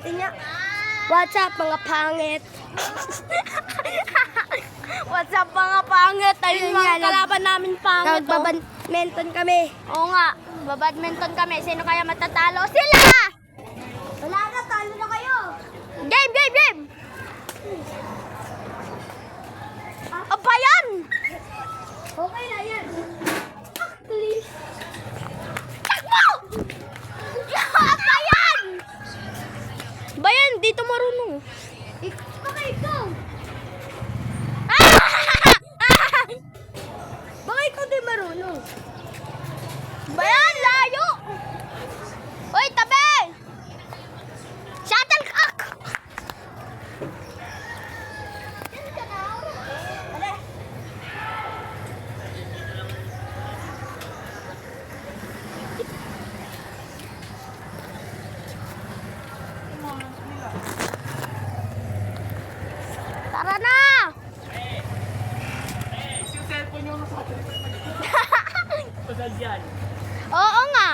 Tingnan. What's up mga pangit? What's up mga pangit? Ayun mga kalaban namin pangit. Nagbabadminton kami. Oo nga, babadminton kami. Sino kaya matatalo? Sila! Wala na, talo na kayo. Game, game, game! Apa yan? Okay na yan. Please. Takbo! Apa yan? Bayan, dito marunong. Bakit ikaw? Bakit ikaw di marunong? Bayan, layo! Uy, tabi! Shuttlecock! Tara na! Yung cellphone nyo sa atin. Pagod yan. Oo nga.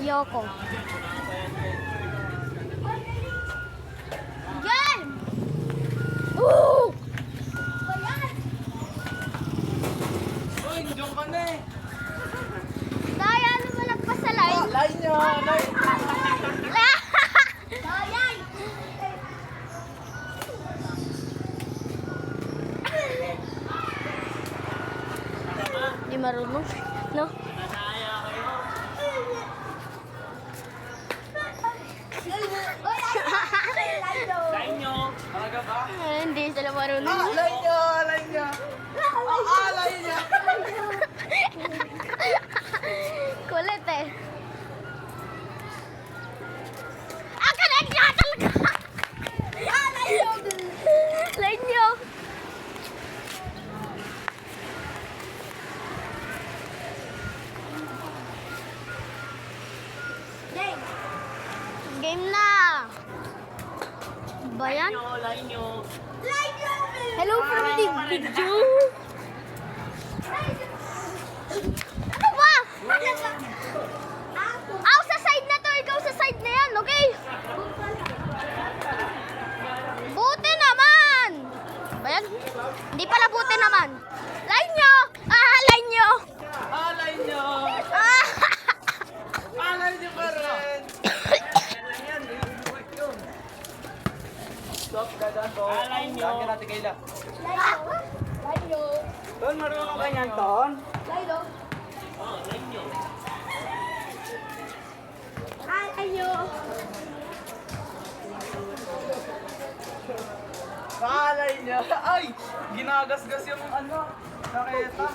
Yoko. Game! Woo! Uy, nandiyan ka na eh. Daya, ano mo lagpas sa line? Line nyo, line. Dayan! Di marunong, no? Nasaya kayo. Line nyo. Talaga ba? Hindi sila marunong. Line nyo, line nyo. Line nyo. Kulit eh. Line nyo talaga! Line nyo! Game na! Bayan? Line nyo. Hello from the video! Ano ba? Aw, sa side na to! Ikaw sa side na yan, okay? Buti naman! Bayan? Hindi pala buti naman. Line nyo! Line nyo! Line nyo. Ah! Line nyo pa rin. Yan, work yun. Stop, dadaan po. Line nyo. Lagyan natin kaila. Ton, marunong ka niyan, Ton? Line nyo. Line nyo. Ay! Ginagasgas yung ano. Nakita.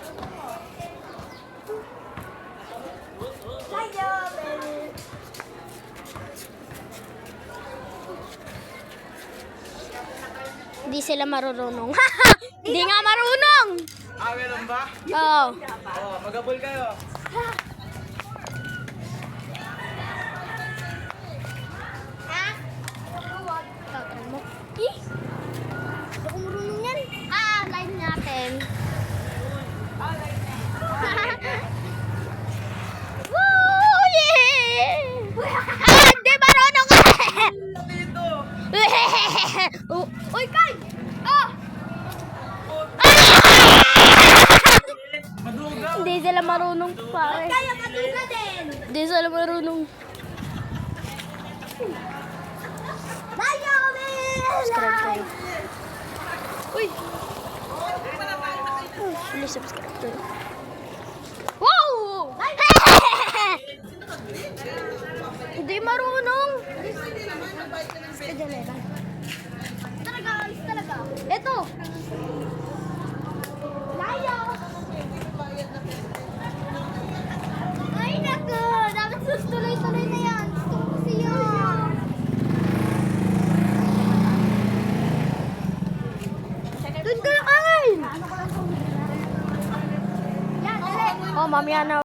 Hindi sila marunong. Hindi nga marunong! Meron ba? Oo. Magabol kayo. Tagal mo. Eh? Hindi ako marunong yan. Line natin. Woo! Yeah! Hindi marunong ka! Dito. Uy, Kai! Oh! Madugaw. Hindi sila marunong pare. Kaya matuga din. Hindi sila marunong. Layo kami! Subscribe kayo. Uy! Please subscribe kayo. Wow! Hindi marunong. Talaga. Ito. Layo! Ay, naku! Dapat sustuloy-tuloy na yan. Gusto ko kasi yan. Doon ka lang, Angel. Yan, dali. Oh, mamaya na.